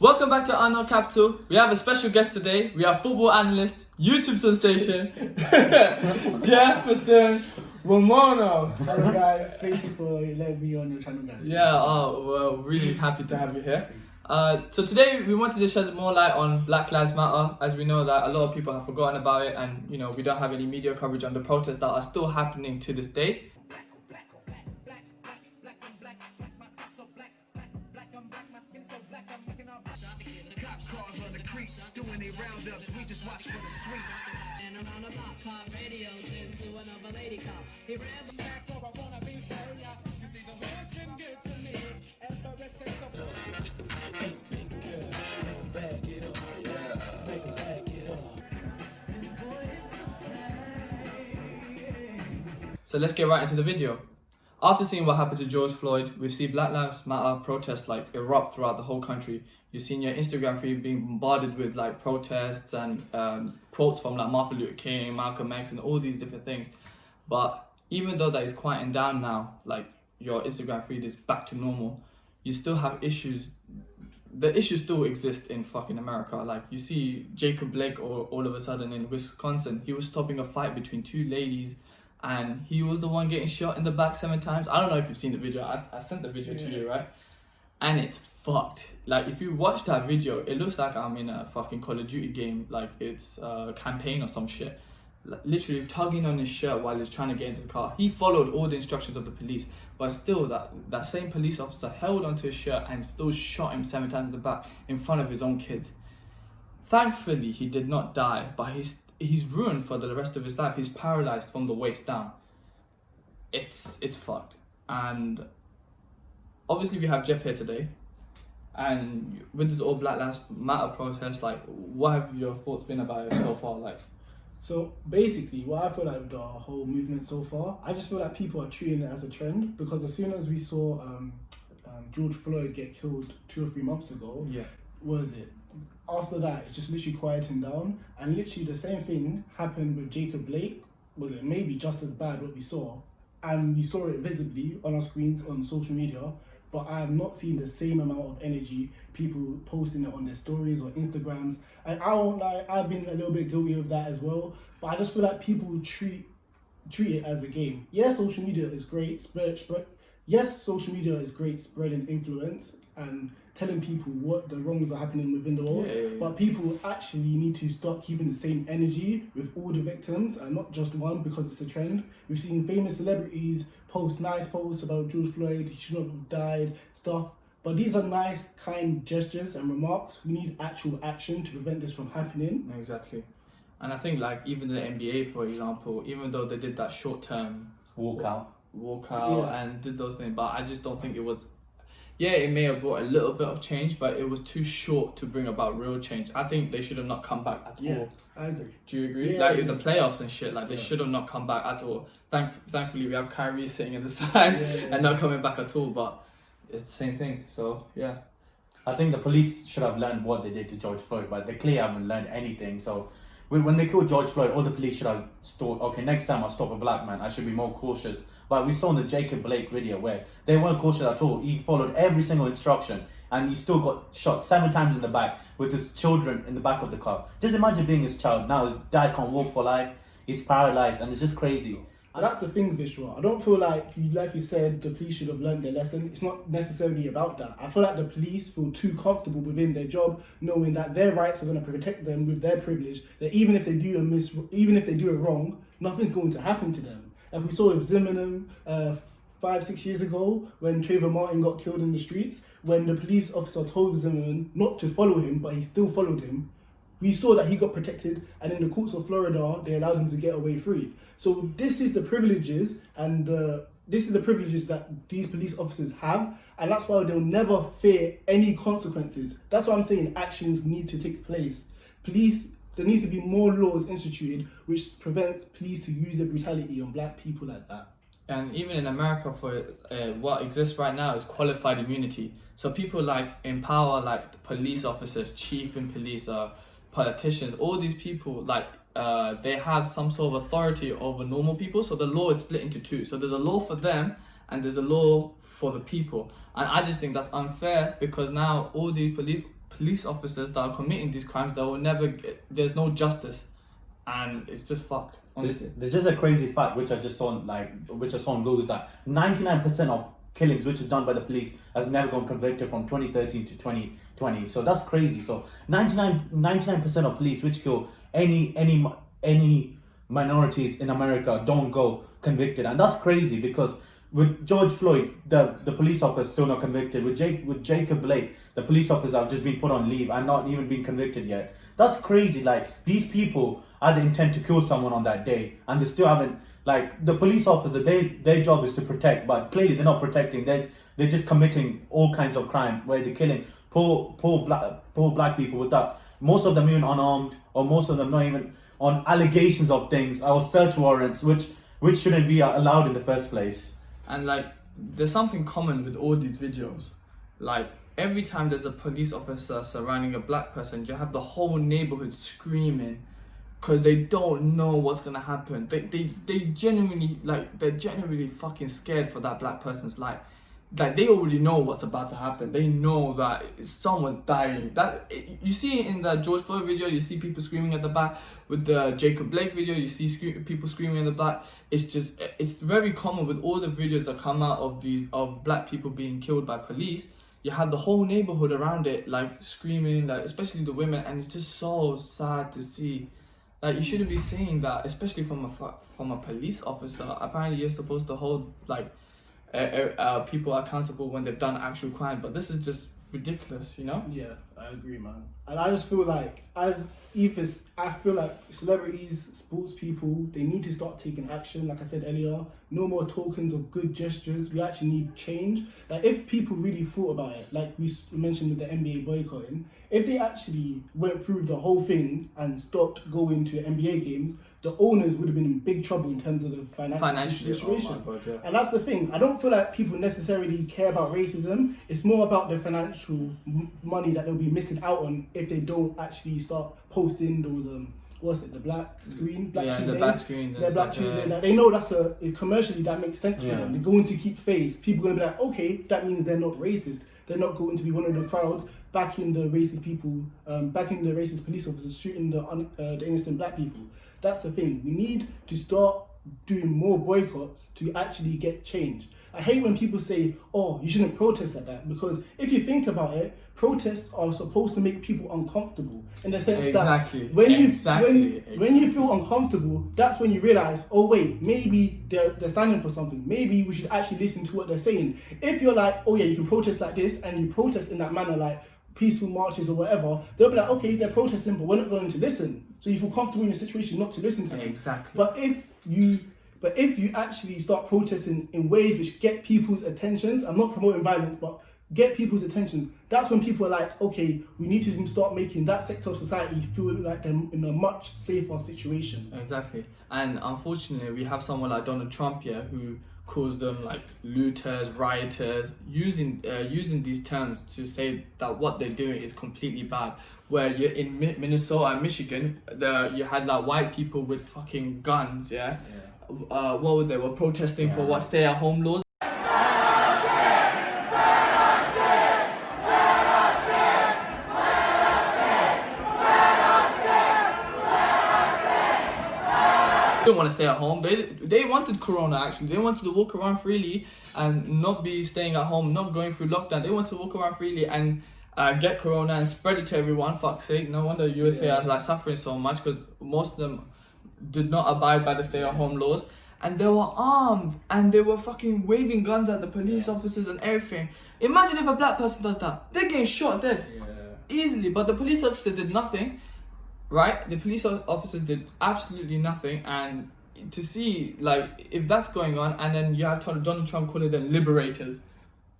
Welcome back to Unknown Capital. We have a special guest today. We have football analyst, YouTube sensation, Jefferson Ramono. Hello guys, thank you for letting me on your channel, guys. Yeah, well, really happy to have you here. So today we wanted to shed more light on Black Lives Matter, as we know that a lot of people have forgotten about it, and we don't have any media coverage on the protests that are still happening to this day. Doing they roundups, we just watch for the sweet. And around the block, car radios into another lady cop. He ran back for I wanna be serious. You see the words been good to me. Ever since Back it up, yeah. Back it up. So let's get right into the video. After seeing what happened to George Floyd, we've seen Black Lives Matter protests erupt throughout the whole country. You've seen your Instagram feed being bombarded with protests and quotes from Martin Luther King, Malcolm X, and all these different things. But even though that is quieting down now, your Instagram feed is back to normal, you still have issues. The issues still exist in fucking America. You see Jacob Blake all of a sudden in Wisconsin, he was stopping a fight between two ladies, and he was the one getting shot in the back 7 times. I don't know if you've seen the video. I sent the video to you, right? And it's fucked. If you watch that video, it looks like I'm in a fucking Call of Duty game. It's a campaign or some shit. Literally tugging on his shirt while he's trying to get into the car. He followed all the instructions of the police, but still that same police officer held onto his shirt and still shot him 7 times in the back in front of his own kids. Thankfully, he did not die, but he's ruined for the rest of his life. He's paralyzed from the waist down. It's fucked. And obviously we have Jeff here today, and with this all Black Lives Matter protest, what have your thoughts been about it so far? So basically, what I feel like with the whole movement so far, I just feel like people are treating it as a trend, because as soon as we saw George Floyd get killed 2 or 3 months ago, after that it's just literally quieting down, and literally the same thing happened with Jacob Blake. Was it maybe just as bad what we saw, and we saw it visibly on our screens on social media, but I have not seen the same amount of energy, people posting it on their stories or Instagrams. And I won't lie, I've been a little bit guilty of that as well, but I just feel like people treat it as a game. Yes, social media is great, social media is great spreading influence and telling people what the wrongs are happening within the world, but people actually need to start keeping the same energy with all the victims and not just one, because it's a trend. We've seen famous celebrities post nice posts about George Floyd, he should not have died, stuff. But these are nice, kind gestures and remarks. We need actual action to prevent this from happening. Exactly. And I think even the NBA, for example, even though they did that short-term walkout and did those things, but I just don't think it was. Yeah, it may have brought a little bit of change, but it was too short to bring about real change. I think they should have not come back at all. I agree. Do you agree? Yeah, The playoffs and shit, they should have not come back at all. Thankfully, we have Kyrie sitting in the side and not coming back at all, but it's the same thing. So, yeah. I think the police should have learned what they did to George Floyd, but they clearly haven't learned anything. So when they killed George Floyd, all the police should have thought, okay, next time I stop a black man, I should be more cautious. But we saw in the Jacob Blake video where they weren't cautious at all. He followed every single instruction, and he still got shot 7 times in the back with his children in the back of the car. Just imagine being his child. Now his dad can't walk for life. He's paralyzed, and it's just crazy. But that's the thing, Vishwa. I don't feel like you said, the police should have learned their lesson. It's not necessarily about that. I feel like the police feel too comfortable within their job, knowing that their rights are going to protect them with their privilege. That even if they do a wrong, nothing's going to happen to them. As we saw with Zimmerman 5-6 years ago, when Trayvon Martin got killed in the streets, when the police officer told Zimmerman not to follow him, but he still followed him. We saw that he got protected, and in the courts of Florida, they allowed him to get away free. So this is the privileges, and this is the privileges that these police officers have, and that's why they'll never fear any consequences. That's why I'm saying actions need to take place. There needs to be more laws instituted which prevents police to use their brutality on black people like that. And even in America, for what exists right now is qualified immunity. So people in power, police officers, chief in police, politicians, all these people, they have some sort of authority over normal people. So the law is split into 2. So there's a law for them and there's a law for the people. And I just think that's unfair, because now all these police police officers that are committing these crimes that will never get, there's no justice, and it's just fucked, honestly. There's just a crazy fact which I just saw on Google, is that 99% of killings which is done by the police has never gone convicted from 2013 to 2020. So that's crazy. So 99% of police which kill any minorities in America don't go convicted, and that's crazy because with George Floyd, the police officer still not convicted. With Jacob Blake, the police officer have just been put on leave and not even been convicted yet. That's crazy. Like, these people had the intent to kill someone on that day, and they still haven't. Like, the police officer, their job is to protect, but clearly they're not protecting. They're just committing all kinds of crime where they're killing poor black people with that. Most of them even unarmed, or most of them not even on allegations of things or search warrants, which shouldn't be allowed in the first place. And like, there's something common with all these videos. Like, every time there's a police officer surrounding a black person, you have the whole neighborhood screaming because they don't know what's gonna happen. They genuinely, like, they're genuinely fucking scared for that black person's life. Like, they already know what's about to happen. They know that someone's dying. That you see in the George Floyd video, you see people screaming at the back. With the Jacob Blake video, you see people screaming at the back. It's very common with all the videos that come out of black people being killed by police. You have the whole neighborhood around it, like, screaming, like, especially the women, and it's just so sad to see. Like, you shouldn't be saying that, especially from a police officer. Apparently, you're supposed to hold, like, people accountable when they've done actual crime, but this is just ridiculous, you know? Yeah, I agree, man. And I just feel like, I feel like celebrities, sports people, they need to start taking action. Like I said earlier, no more tokens of good gestures. We actually need change. Like, if people really thought about it, like we mentioned with the NBA boycotting, if they actually went through the whole thing and stopped going to NBA games, the owners would have been in big trouble in terms of the financial situation. Oh my God, yeah. And that's the thing. I don't feel like people necessarily care about racism. It's more about the financial money that they'll be missing out on if they don't actually start posting those the black screen, the black screen, the black Tuesday. Like, they know that's commercially that makes sense for them. They're going to keep face. People are gonna be like, okay, that means they're not racist. They're not going to be one of the crowds backing the racist people, backing the racist police officers shooting the innocent black people. That's the thing. We need to start doing more boycotts to actually get change. I hate when people say, oh, you shouldn't protest like that, because if you think about it, protests are supposed to make people uncomfortable, in the sense that when you feel uncomfortable, that's when you realize, oh wait, maybe they're standing for something. Maybe we should actually listen to what they're saying. If you're like, oh yeah, you can protest like this, and you protest in that manner, like peaceful marches or whatever, they'll be like, okay, they're protesting, but we're not going to listen. So you feel comfortable in the situation not to listen to them. Exactly. But if you actually start protesting in ways which get people's attentions, I'm not promoting violence, but get people's attention, that's when people are like, okay, we need to start making that sector of society feel like they're in a much safer situation. Exactly. And unfortunately, we have someone like Donald Trump here who calls them like looters, rioters, using these terms to say that what they're doing is completely bad. Where you're in Minnesota and Michigan, you had like white people with fucking guns, what were they? Were protesting for what, stay-at-home laws? Didn't want to stay at home. They wanted Corona, actually. They wanted to walk around freely and not be staying at home, not going through lockdown. They wanted to walk around freely and get Corona and spread it to everyone. Fuck's sake. No wonder USA are like suffering so much, because most of them did not abide by the stay-at-home laws. And they were armed and they were fucking waving guns at the police officers and everything. Imagine if a black person does that. They're getting shot dead easily. But the police officer did nothing. Right? The police officers did absolutely nothing, and to see, like, if that's going on, and then you have Donald Trump calling them liberators.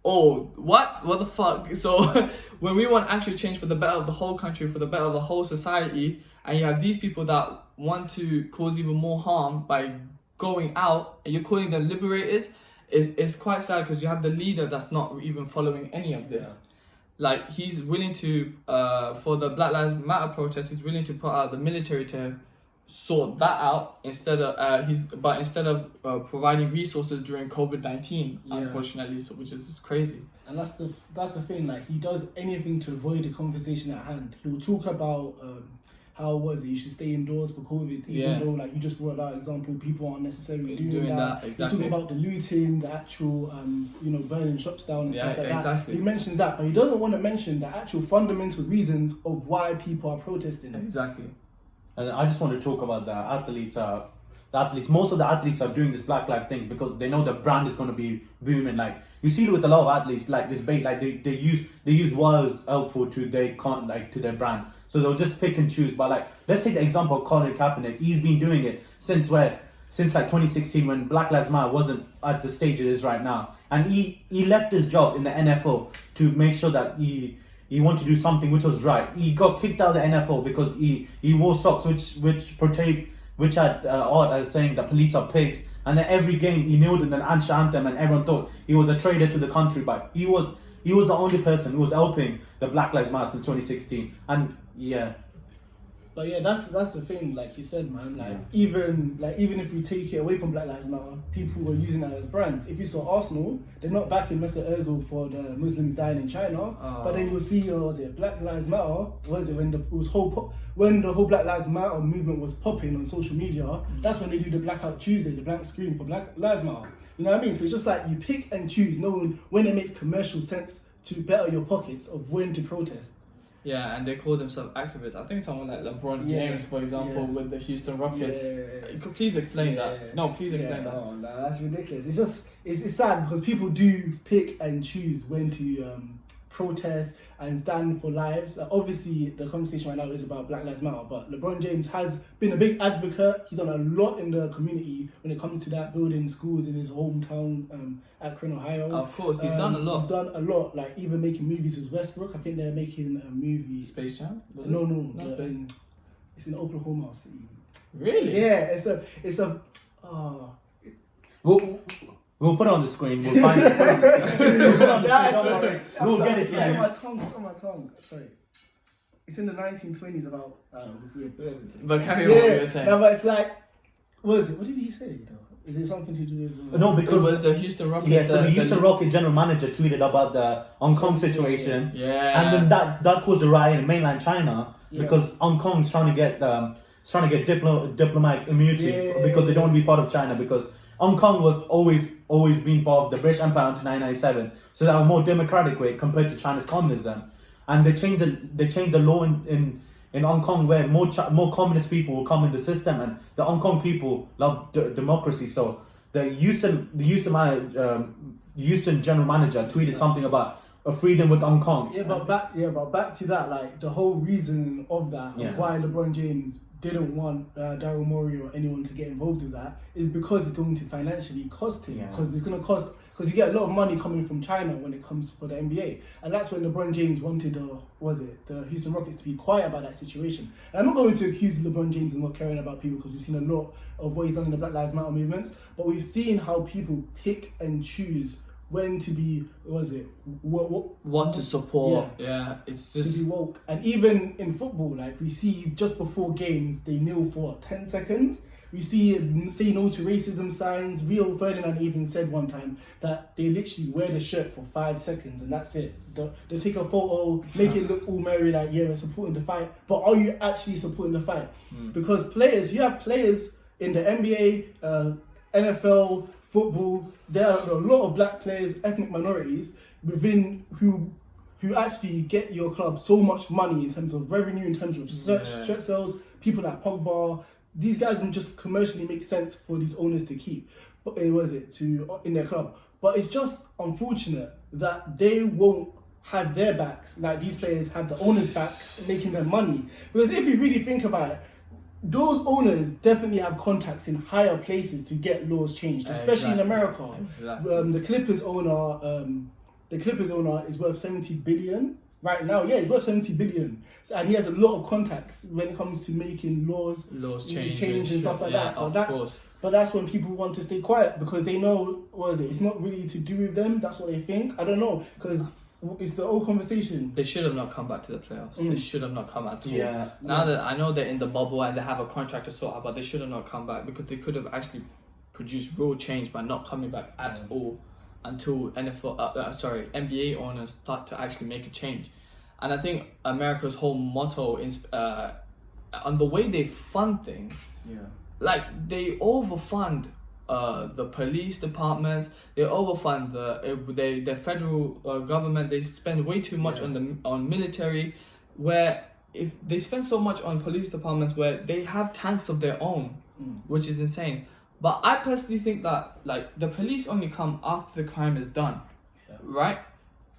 Oh, what? What the fuck? So, when we want actual change for the better of the whole country, for the better of the whole society, and you have these people that want to cause even more harm by going out, and you're calling them liberators, it's quite sad, because you have the leader that's not even following any of this. Like, he's willing to, for the Black Lives Matter protest, he's willing to put out the military to sort that out instead of instead of providing resources during COVID-19, Yeah. unfortunately, so which is just crazy. And that's the thing. Like, he does anything to avoid the conversation at hand. He'll talk about how was it you should stay indoors for COVID, even though, like you just brought that example, people aren't necessarily doing that. Exactly. He's talking about the looting, the actual burning shops down and stuff like that. He mentions that, but he doesn't want to mention the actual fundamental reasons of why people are protesting. Exactly. And I just want to talk about the athletes. Most of the athletes are doing this Black Lives things because they know the brand is going to be booming. Like, you see it with a lot of athletes, like this bait, like they use words helpful to their brand. So they'll just pick and choose. But like, let's take the example of Colin Kaepernick. He's been doing it since like 2016, when Black Lives Matter wasn't at the stage it is right now, and he left his job in the NFL to make sure that he wanted to do something which was right. He got kicked out of the NFL because he wore socks which had art as saying that police are pigs, and then every game he kneeled in the national anthem, and everyone thought he was a traitor to the country. But he was the only person who was helping the Black Lives Matter since 2016, and yeah. But yeah, that's the thing. Like you said, man. Even if we take it away from Black Lives Matter, people were using that as brands. If you saw Arsenal, they're not backing Mesut Ozil for the Muslims dying in China. But then you'll see, was it Black Lives Matter? When the whole Black Lives Matter movement was popping on social media? That's when they do the Blackout Tuesday, the blank screen for Black Lives Matter. You know what I mean? So it's just like you pick and choose, knowing when it makes commercial sense to better your pockets of when to protest. Yeah, and they call themselves activists. I think someone like LeBron James, for example, with the Houston Rockets. Please explain that. No, please explain that. Oh, no, that's ridiculous. It's just it's sad because people do pick and choose when to protest and stand for lives. Obviously, the conversation right now is about Black Lives Matter, but LeBron James has been a big advocate. He's done a lot in the community when it comes to that, building schools in his hometown, Akron, Ohio. Of course, he's done a lot. He's done a lot, like even making movies with Westbrook. I think they're making a movie. Space Jam? It's in Oklahoma City. Really? Yeah, it's a. We'll put it on the screen. We'll find it. We'll put it on the screen. Don't worry. We'll get it to It's you. on my tongue. Sorry. It's in the 1920s about. But carry on what you were saying. No, but it's like. What is it? What did he say? Is it something to do with? No, because it was the Houston Rockets. Yeah, so the Houston Rockets general manager tweeted about the Hong Kong situation. Yeah. And then that caused a riot in mainland China because Hong Kong's trying to get diplomatic immunity because they don't want to be part of China, because Hong Kong was always been part of the British Empire until 1997, so they have a more democratic way compared to China's communism, and they changed the law in Hong Kong where more communist people will come in the system, and the Hong Kong people love democracy. So the Houston general manager tweeted something about a freedom with Hong Kong. But back to that, like the whole reason of that, of why LeBron James didn't want Daryl Morey or anyone to get involved with that, is because it's going to financially cost him. Because it's going to cost, because you get a lot of money coming from China when it comes for the NBA, and that's when LeBron James wanted the Houston Rockets to be quiet about that situation. And I'm not going to accuse LeBron James of not caring about people, because we've seen a lot of what he's done in the Black Lives Matter movement, but we've seen how people pick and choose when to be, what to support. It's just to be woke. And even in football, like we see just before games, they kneel for 10 seconds. We see say no to racism signs. Rio Ferdinand even said one time that they literally wear the shirt for 5 seconds and that's it. They take a photo, make it look all merry, like, yeah, we're supporting the fight. But are you actually supporting the fight? Because you have players in the NBA, NFL, football, there are a lot of black players, ethnic minorities within who actually get your club so much money in terms of revenue, in terms of shirt sales. People like Pogba, these guys don't just commercially make sense for these owners to keep, in their club. But it's just unfortunate that they won't have their backs, like these players have the owners' backs, making them money. Because if you really think about it, those owners definitely have contacts in higher places to get laws changed, especially in America. Exactly. The Clippers owner is worth 70 billion right now. Yeah, he's worth 70 billion, and he has a lot of contacts when it comes to making laws change and stuff like that. But that's when people want to stay quiet because they know, it's not really to do with them. That's what they think. I don't know, because it's the old conversation. They should have not come back to the playoffs. They should have not come at all. Yeah. Now that I know they're in the bubble and they have a contract to sort out, but they should have not come back because they could have actually produced real change by not coming back at all until NBA owners start to actually make a change. And I think America's whole motto is on the way they fund things. Yeah. Like they overfund the police departments. They overfund the federal government. They spend way too much on military. Where if they spend so much on police departments, where they have tanks of their own, which is insane. But I personally think that like the police only come after the crime is done, right?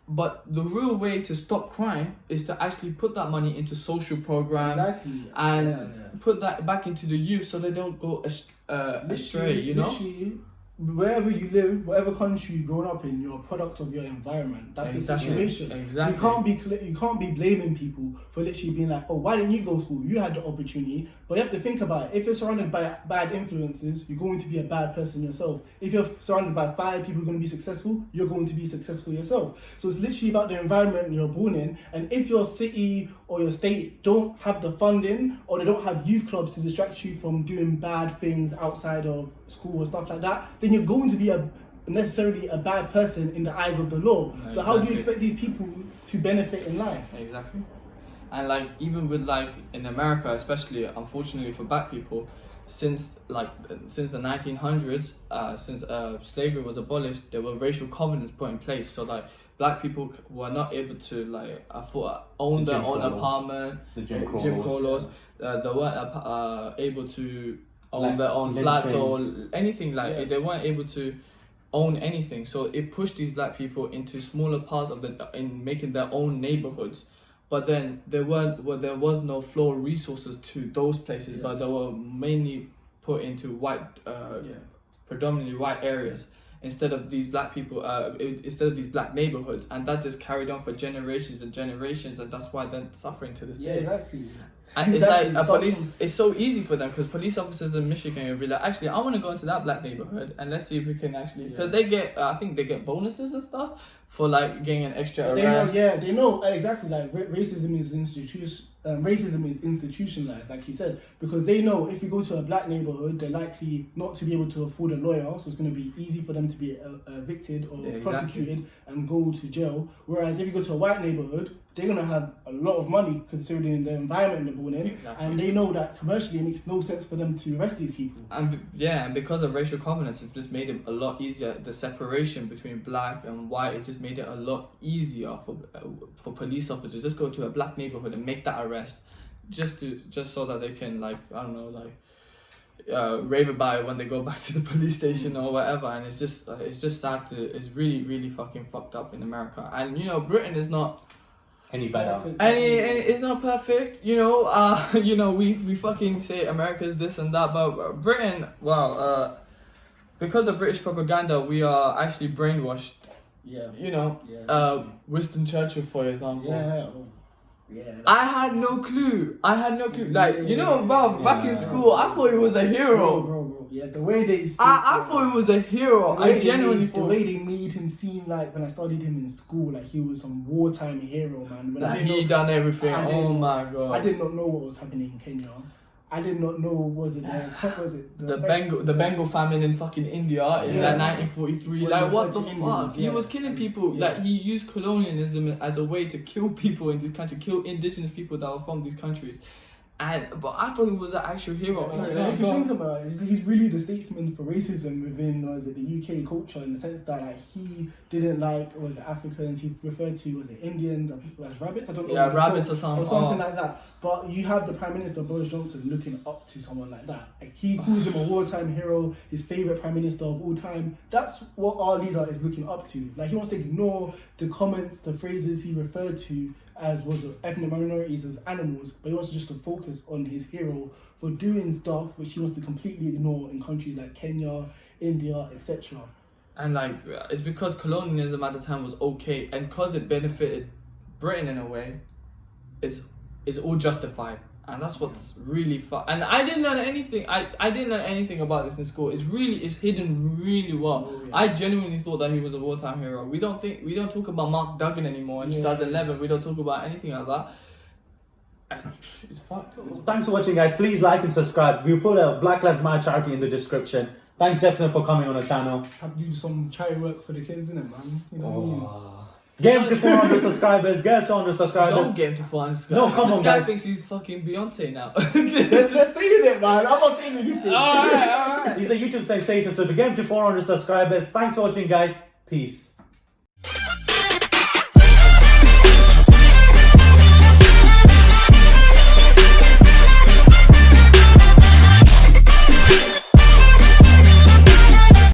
But the real way to stop crime is to actually put that money into social programs and put that back into the youth so they don't go astray, you know? Literally, wherever you live, whatever country you've grown up in, you're a product of your environment. That's the situation. Exactly. So you can't be blaming people for literally being like, oh, why didn't you go to school? You had the opportunity. But you have to think about it. If you're surrounded by bad influences, you're going to be a bad person yourself. If you're surrounded by 5 people who are going to be successful, you're going to be successful yourself. So it's literally about the environment you're born in. And if your city or your state don't have the funding or they don't have youth clubs to distract you from doing bad things outside of school or stuff like that, then you're going to be necessarily a bad person in the eyes of the law. Exactly. So how do you expect these people to benefit in life? Exactly. And like even with like in America, especially unfortunately for black people, since the 1900s, since slavery was abolished, there were racial covenants put in place. So like black people were not able to like own their own apartment. The Jim Crow laws. They weren't able to own their own flats or anything they weren't able to own anything. So it pushed these black people into smaller parts in making their own neighborhoods. But then there was no flow of resources to those places, but they were mainly put into predominantly white areas instead of these black people, instead of these black neighborhoods, and that just carried on for generations and generations, and that's why they're suffering to this day. Exactly. And it's like it's so easy for them because police officers in Michigan will be like, actually, I want to go into that black neighborhood and let's see if we can actually, because they get, I think they get bonuses and stuff for like getting an extra arrest. They know exactly, like racism is institutionalized, like you said, because they know if you go to a black neighborhood, they're likely not to be able to afford a lawyer, so it's going to be easy for them to be evicted or prosecuted and go to jail. Whereas if you go to a white neighborhood, they're going to have a lot of money considering the environment they're born in, and they know that commercially it makes no sense for them to arrest these people. And because of racial covenants, it's just made it a lot easier. The separation between black and white, it just made it a lot easier for police officers. Just go to a black neighborhood and make that arrest, just so that they can rave about it when they go back to the police station or whatever. And it's just sad it's really, really fucking fucked up in America. And Britain is not any better. It's not perfect, we fucking say America's this and that, but Britain, because of British propaganda, we are actually brainwashed. Winston Churchill, for example. I had no clue. Back in school, I thought he was a hero. Bro. Yeah, the way they... I thought he was a hero. I genuinely thought... The way they made him seem like, when I studied him in school, like he was some wartime hero, man. He done everything. Oh my God. I did not know what was happening in Kenya. I did not know, the Bengal famine in fucking India in 1943. What the fuck? He was killing people. He used colonialism as a way to kill people in this country, kill indigenous people that were from these countries. But I thought he was an actual hero. If you think about it, he's really the statesman for racism within the UK culture, in the sense that he didn't like Africans. He referred to Indians as rabbits. I don't know. Yeah, rabbits or something like that. But you have the Prime Minister Boris Johnson looking up to someone like that. He calls him a wartime hero, his favorite Prime Minister of all time. That's what our leader is looking up to. He wants to ignore the comments, the phrases he referred to as ethnic minorities as animals, but he wants just to focus on his hero for doing stuff which he wants to completely ignore in countries like Kenya, India, etc. And it's because colonialism at the time was okay, and because it benefited Britain in a way, it's all justified. And that's what's really fun. And I didn't learn anything. I didn't learn anything about this in school. It's hidden really well. Oh, yeah. I genuinely thought that he was a wartime hero. We don't talk about Mark Duggan anymore in 2011. We don't talk about anything like that. And it's fucked. Thanks for watching, guys. Please like and subscribe. We'll put a Black Lives Matter charity in the description. Thanks, Jefferson, for coming on the channel. Have to do some charity work for the kids, innit, man? You know what I mean? Get him to 400 subscribers. Get us to 100 subscribers. Don't get him to 400 subscribers. No, come on, This guy guys. thinks he's fucking Beyonce now. They're saying it, man. I'm not saying anything. Alright. He's a YouTube sensation, so to get him to 400 subscribers. Thanks for watching, guys. Peace.